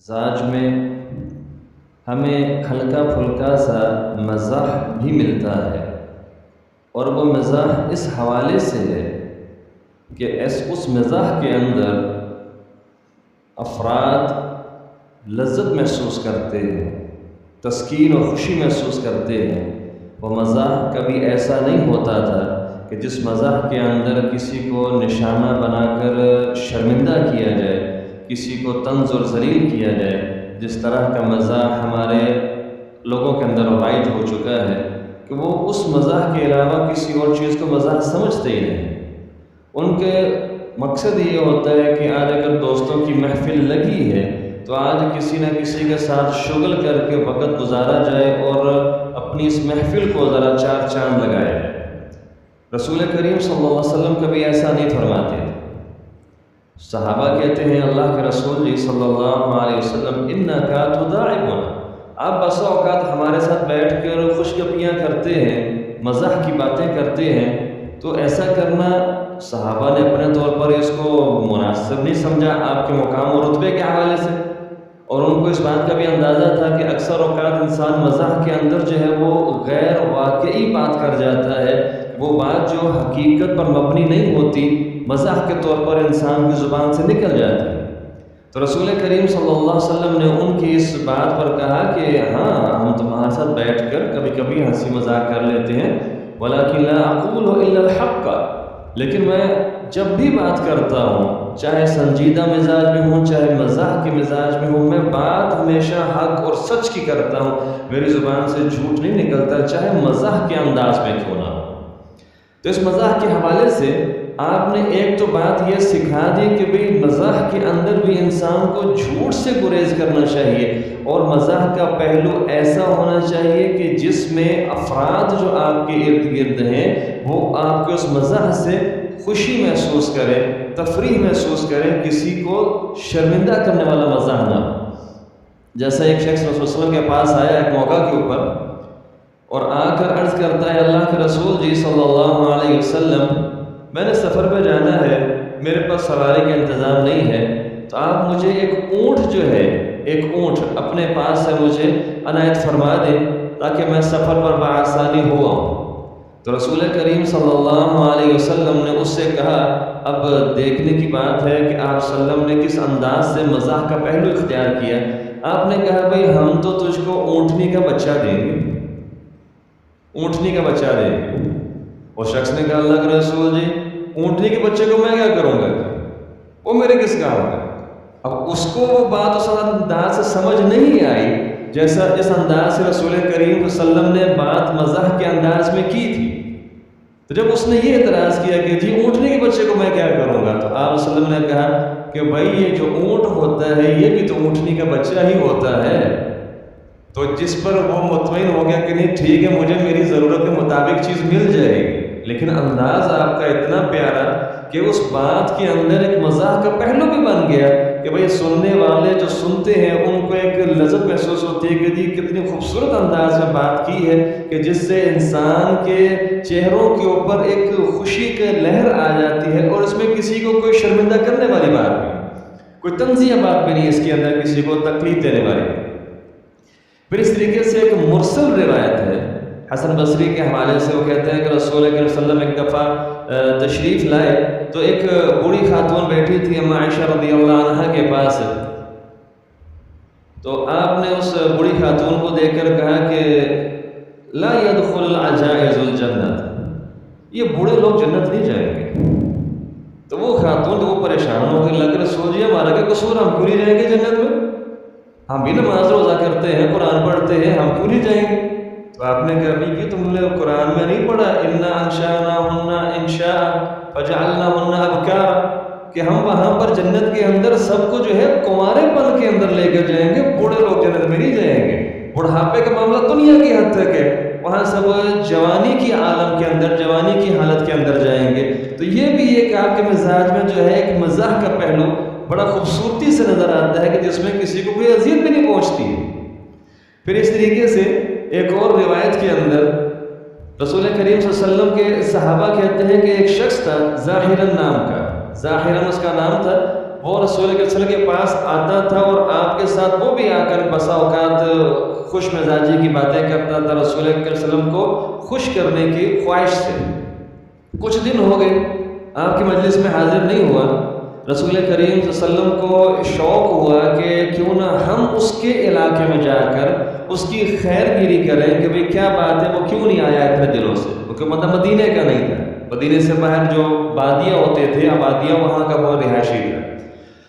مزاج میں ہمیں ہلکا پھلکا سا مزاح بھی ملتا ہے، اور وہ مزاح اس حوالے سے ہے کہ اس مزاح کے اندر افراد لذت محسوس کرتے ہیں، تسکین اور خوشی محسوس کرتے ہیں۔ وہ مزاح کبھی ایسا نہیں ہوتا تھا کہ جس مزاح کے اندر کسی کو نشانہ بنا کر شرمندہ کیا جائے، کسی کو طنز اور ذلیل کیا جائے۔ جس طرح کا مزاح ہمارے لوگوں کے اندر رائج ہو چکا ہے کہ وہ اس مزاح کے علاوہ کسی اور چیز کو مزاح سمجھتے ہی نہیں۔ ان کے مقصد یہ ہوتا ہے کہ آج اگر دوستوں کی محفل لگی ہے تو آج کسی نہ کسی کے ساتھ شغل کر کے وقت گزارا جائے اور اپنی اس محفل کو ذرا چار چاند لگایا جائے۔ رسول کریم صلی اللہ علیہ وسلم کبھی ایسا نہیں فرماتے تھے۔ صحابہ کہتے ہیں اللہ کے رسول جی صلی اللہ علیہ وسلم انکا تداعبنا، آپ بسا اوقات ہمارے ساتھ بیٹھ کر خوش گپیاں کرتے ہیں، مزاح کی باتیں کرتے ہیں، تو ایسا کرنا صحابہ نے اپنے طور پر اس کو مناسب نہیں سمجھا آپ کے مقام اور رتبے کے حوالے سے، اور ان کو اس بات کا بھی اندازہ تھا کہ اکثر اوقات انسان مزاح کے اندر جو ہے وہ غیر واقعی بات کر جاتا ہے، وہ بات جو حقیقت پر مبنی نہیں ہوتی مزاح کے طور پر انسان کی زبان سے نکل جاتی ہے۔ تو رسول کریم صلی اللہ علیہ وسلم نے ان کی اس بات پر کہا کہ ہاں ہم تمہارے ساتھ بیٹھ کر کبھی کبھی ہنسی مذاق کر لیتے ہیں، ولیکن لا اقول الا الحق، لیکن میں جب بھی بات کرتا ہوں چاہے سنجیدہ مزاج میں ہوں چاہے مزاح کے مزاج میں ہوں، میں بات ہمیشہ حق اور سچ کی کرتا ہوں، میری زبان سے جھوٹ نہیں نکلتا چاہے مزاح کے انداز میں کیوں نہ ہو۔ تو اس مزاح کے حوالے سے آپ نے ایک تو بات یہ سکھا دی کہ بھئی مزاح کے اندر بھی انسان کو جھوٹ سے گریز کرنا چاہیے، اور مزاح کا پہلو ایسا ہونا چاہیے کہ جس میں افراد جو آپ کے ارد گرد ہیں وہ آپ کے اس مزاح سے خوشی محسوس کریں، تفریح محسوس کریں، کسی کو شرمندہ کرنے والا مزاح نہ ہو۔ جیسا ایک شخص رسول اللہ علیہ وسلم کے پاس آیا ایک موقع کے اوپر اور آ کر عرض کرتا ہے اللہ کے رسول جی صلی اللہ علیہ وسلم میں نے سفر پہ جانا ہے، میرے پاس سواری کا انتظام نہیں ہے، تو آپ مجھے ایک اونٹ جو ہے ایک اونٹ اپنے پاس سے مجھے عنایت فرما دیں تاکہ میں سفر پر بآسانی ہو آؤں۔ تو رسول کریم صلی اللہ علیہ وسلم نے اس سے کہا اب دیکھنے کی بات ہے کہ آپ صلی اللہ علیہ وسلم نے کس انداز سے مزاح کا پہلو اختیار کیا۔ آپ نے کہا بھئی ہم تو تجھ کو اونٹنی کا بچہ دیں گے، اونٹنی کا بچہ دیں گے۔ وہ شخص نے کہا اللہ کے رسول جی اونٹنی کے بچے کو میں کیا کروں گا، وہ میرے کس کام کا۔ اب اس کو وہ بات اس انداز سے سمجھ نہیں آئی جیسا اس انداز سے رسول کریم صلی اللہ علیہ وسلم نے بات مزاح کے انداز میں کی تھی۔ تو جب اس نے یہ اعتراض کیا کہ جی اونٹنی کے بچے کو میں کیا کروں گا، تو آپ صلی اللہ علیہ وسلم نے کہا کہ بھائی یہ جو اونٹ ہوتا ہے یہ بھی تو اونٹنی کا بچہ ہی ہوتا ہے، تو جس پر وہ مطمئن ہو گیا کہ نہیں ٹھیک ہے مجھے میری ضرورت کے مطابق چیز مل جائے گی، لیکن انداز آپ کا اتنا پیارا کہ اس بات کے اندر ایک مزاح کا پہلو بھی بن گیا کہ بھئی سننے والے جو سنتے ہیں ان کو ایک لذت محسوس ہوتی ہے کہ جی کتنی خوبصورت انداز میں بات کی ہے کہ جس سے انسان کے چہروں کے اوپر ایک خوشی کے لہر آ جاتی ہے، اور اس میں کسی کو کوئی شرمندہ کرنے والی بات نہیں، کوئی طنزیہ بات بھی نہیں اس کے اندر کسی کو تکلیف دینے والی۔ پھر اس طریقے سے ایک مرسل روایت ہے حسن بصری کے حوالے سے، وہ کہتے ہیں کہ رسول اللہ علیہ وسلم ایک دفعہ تشریف لائے تو ایک بوڑھی خاتون بیٹھی تھی اما عائشہ رضی اللہ عنہ کے پاس، تو آپ نے اس بوڑھی خاتون کو دیکھ کر کہا کہ لا يدخل العجائز الجنت، یہ بوڑھے لوگ جنت نہیں جائیں گے۔ تو وہ خاتون تو وہ پریشان ہو گئی، اللہ کے رسول جی ہمارا کیا قصور، ہم کیوں نہیں جائیں گے جنت میں، ہم بھی نماز روزہ کرتے ہیں قرآن پڑھتے ہیں، ہم کیوں نہیں جائیں گے۔ تو آپ نے کہا بھی کہ تم نے قرآن میں نہیں پڑھا انا انشأناہن انشاء فجعلناہن ابکارا، کہ ہم وہاں پر جنت کے اندر سب کو جو ہے کنوارے پن کے اندر لے کر جائیں گے، بوڑھے لوگ جنت میں نہیں جائیں گے۔ بڑھاپے کا معاملہ دنیا کی حد تک ہے، وہاں سب جوانی کی عالم کے اندر جوانی کی حالت کے اندر جائیں گے۔ تو یہ بھی ایک آپ کے مزاج میں جو ہے ایک مزاح کا پہلو بڑا خوبصورتی سے نظر آتا ہے کہ جس میں کسی کو کوئی اذیت بھی نہیں پہنچتی ہے۔ پھر اس طریقے سے ایک اور روایت کے اندر رسول کریم صلی اللہ علیہ وسلم کے صحابہ کہتے ہیں کہ ایک شخص تھا ظاہراً نام کا، ظاہراً اس کا نام تھا، وہ رسول کے وسلم کے پاس آتا تھا اور آپ کے ساتھ وہ بھی آ کر بسا اوقات خوش مزاجی کی باتیں کرتا تھا، رسول کے وسلم کو خوش کرنے کی خواہش سے۔ کچھ دن ہو گئے آپ کی مجلس میں حاضر نہیں ہوا، رسول کریم صلی اللہ علیہ وسلم کو شوق ہوا کہ کیوں نہ ہم اس کے علاقے میں جا کر اس کی خیر گیری کریں کہ بھئی کیا بات ہے، وہ کیوں نہیں آیا اتنے دنوں سے، کیونکہ مطلب مدینے کا نہیں تھا، مدینے سے باہر جو بادیاں ہوتے تھے، آبادیاں، وہاں کا وہ رہائشی تھا۔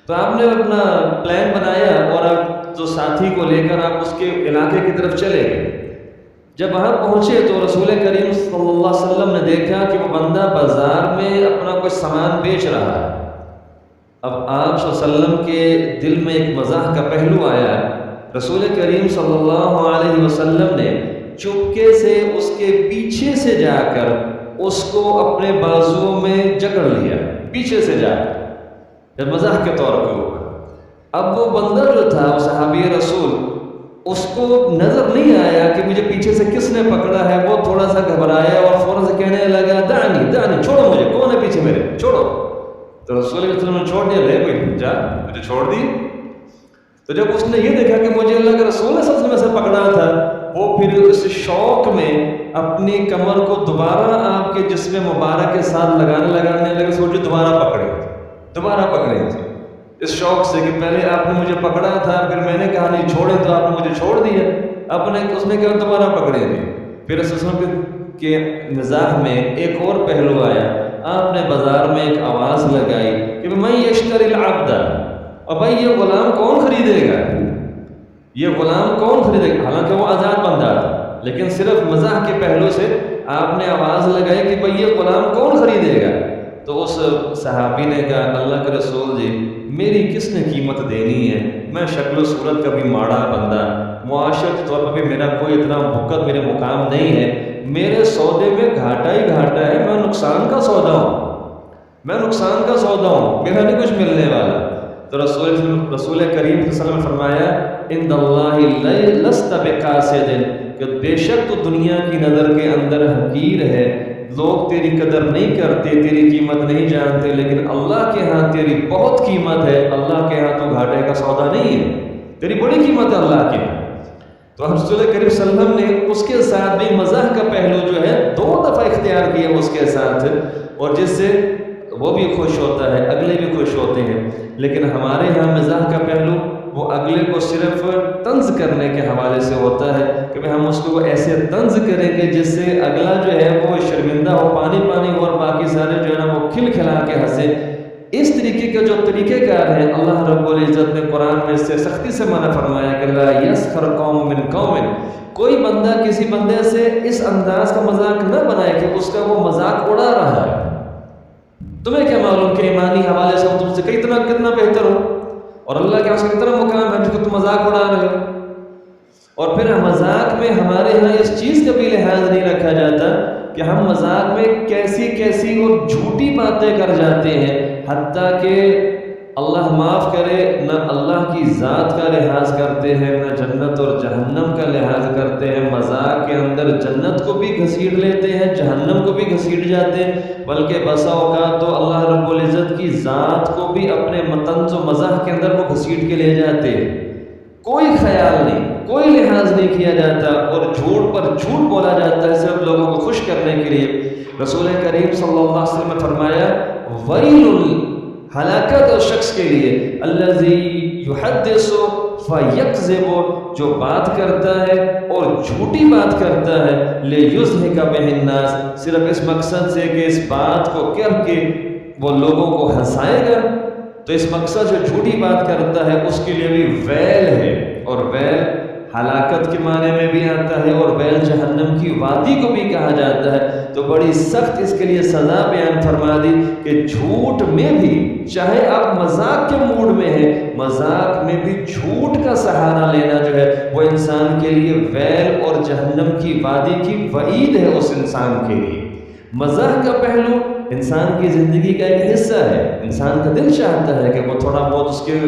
تو آپ نے اپنا پلان بنایا اور آپ جو ساتھی کو لے کر آپ اس کے علاقے کی طرف چلے گئے۔ جب وہاں پہنچے تو رسول کریم صلی اللہ علیہ وسلم نے دیکھا کہ وہ بندہ بازار میں اپنا کوئی سامان بیچ رہا ہے۔ اب آپ صلی اللہ علیہ وسلم کے دل میں ایک مزاح کا پہلو آیا، رسول کریم صلی اللہ علیہ وسلم نے چپکے سے اس کے پیچھے سے جا کر اس کو اپنے بازوؤں میں جکڑ لیا، پیچھے سے جا کر، جب مزاح کے طور پہ ہوا۔ اب وہ بندہ جو تھا، وہ صحابی رسول، اس کو نظر نہیں آیا کہ مجھے پیچھے سے کس نے پکڑا ہے، وہ تھوڑا سا گھبرایا اور فوراً سے کہنے لگا دانی دانی، چھوڑو مجھے، کون ہے پیچھے میرے، چھوڑو۔ تو رسول اللہ علیہ وسلم نے چھوڑ دیا، لے بھائی جا، مجھے چھوڑ دی۔ تو جب اس نے یہ دیکھا کہ مجھے اللہ کے رسول صلی اللہ علیہ وسلم سے پکڑا تھا، وہ پھر اس شوق میں اپنی کمر کو دوبارہ آپ کے جسم مبارک کے ساتھ لگانے لگے، سوچے دوبارہ پکڑے تھے، اس شوق سے کہ پہلے آپ نے مجھے پکڑا تھا، پھر میں نے کہا نہیں چھوڑے تو آپ نے مجھے چھوڑ دیا، اس نے کہا دوبارہ پکڑے تھے۔ پھر اس کے مزاح میں ایک اور پہلو آیا، آپ نے بازار میں ایک آواز لگائی کہ میں یشتری العبد، اور بھائی یہ غلام کون خریدے گا، حالانکہ وہ آزاد بندہ تھا، لیکن صرف مزاح کے پہلو سے آپ نے آواز لگائی کہ بھائی یہ غلام کون خریدے گا۔ تو اس صحابی نے کہا اللہ کے رسول جی، میری کس نے قیمت دینی ہے، میں شکل و صورت کا بھی ماڑا بندہ، معاشرت طور پر بھی میرا کوئی اتنا بھکت میرے مقام نہیں ہے، میرے سودے میں گھاٹا ہی گھاٹا ہے، میں نقصان کا سودا ہوں، میرا نہیں کچھ ملنے والا۔ تو رسول کریم صلی اللہ علیہ وسلم نے فرمایا ان اللہ لست بقاصد، کہ بے شک تو دنیا کی نظر کے اندر حقیر ہے، لوگ تیری قدر نہیں کرتے، تیری قیمت نہیں جانتے، لیکن اللہ کے ہاں تیری بہت قیمت ہے، اللہ کے ہاں تو گھاٹے کا سودا نہیں ہے، تیری بڑی قیمت ہے اللہ کے ہاں۔ تو رسول کریم صلی اللہ علیہ وسلم نے اس کے ساتھ بھی مزاح کا پہلو جو ہے 2 دفعہ اختیار کیا اس کے ساتھ، اور جس سے وہ بھی خوش ہوتا ہے، اگلے بھی خوش ہوتے ہیں۔ لیکن ہمارے ہاں مزاح کا پہلو وہ اگلے کو صرف طنز کرنے کے حوالے سے ہوتا ہے کہ ہم اس کو ایسے طنز کریں گے جس سے اگلا جو ہے وہ شرمندہ ہو، پانی ہو، اور باقی سارے جو ہے نا وہ کھل کھلا کے ہنسے۔ اس طریقے کا جو طریقہ کار ہے، اللہ رب العزت نے قرآن میں سے سختی سے منع فرمایا کہ لا یسخر قوم من قوم، کوئی بندہ کسی بندے سے اس انداز کا مذاق نہ بنائے کہ اس کا وہ مذاق اڑا رہا ہے۔ تمہیں کیا معلوم کہ ایمانی حوالے سے وہ تم سے کتنا بہتر ہو، اور اللہ کے پاس کتنا مقام ہے جس کو تم مذاق اڑا رہے ہو۔ اور پھر مذاق میں ہمارے ہاں اس چیز کا بھی لحاظ نہیں رکھا جاتا کہ ہم مذاق میں کیسی اور جھوٹی باتیں کر جاتے ہیں، حتیٰ کہ اللہ معاف کرے، نہ اللہ کی ذات کا لحاظ کرتے ہیں، نہ جنت اور جہنم کا لحاظ کرتے ہیں۔ مذاق کے اندر جنت کو بھی گھسیٹ لیتے ہیں، جہنم کو بھی گھسیٹ جاتے ہیں، بلکہ بسا اوقات تو اللہ رب العزت کی ذات کو بھی اپنے طنز و مزاح کے اندر وہ گھسیٹ کے لے جاتے ہیں۔ کوئی خیال نہیں، کوئی لحاظ نہیں کیا جاتا، اور جھوٹ پر جھوٹ بولا جاتا ہے صرف لوگوں کو خوش کرنے کے لیے۔ رسول کریم صلی اللہ علیہ وسلم نے فرمایا ویل، ہلاکت اس شخص کے لیے الذی یحدث فیکذب، جو بات کرتا ہے اور جھوٹی بات کرتا ہے، لیضحک بہ الناس، صرف اس مقصد سے کہ اس بات کو کر کے وہ لوگوں کو ہنسائے گا۔ تو اس مقصد سے جھوٹی بات کرتا ہے، اس کے لیے بھی ویل ہے، اور ویل ہلاکت کے معنی میں بھی آتا ہے، اور ویل جہنم کی وادی کو بھی کہا جاتا ہے۔ تو بڑی سخت اس کے لیے سزا بیان فرما دی کہ جھوٹ میں بھی، چاہے آپ مذاق کے موڈ میں ہیں، مذاق میں بھی جھوٹ کا سہارا لینا جو ہے وہ انسان کے لیے ویل اور جہنم کی وادی کی وعید ہے اس انسان کے لیے۔ مزاح کا پہلو انسان کی زندگی کا ایک حصہ ہے، انسان کا دل چاہتا ہے کہ وہ تھوڑا بہت اس کے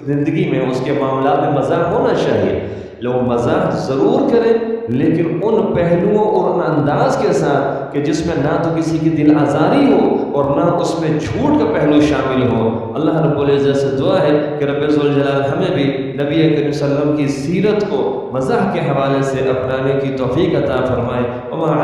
زندگی میں، اس کے معاملات میں مزاح ہونا چاہیے، لوگ مزاح ضرور کریں، لیکن ان پہلوؤں اور ان انداز کے ساتھ کہ جس میں نہ تو کسی کی دل آزاری ہو اور نہ اس میں جھوٹ کا پہلو شامل ہو۔ اللہ رب العزت سے دعا ہے کہ رب ذوالجلال ہمیں بھی نبی کریم صلی اللہ علیہ وسلم کی سیرت کو مزاح کے حوالے سے اپنانے کی توفیق عطا فرمائے۔ وما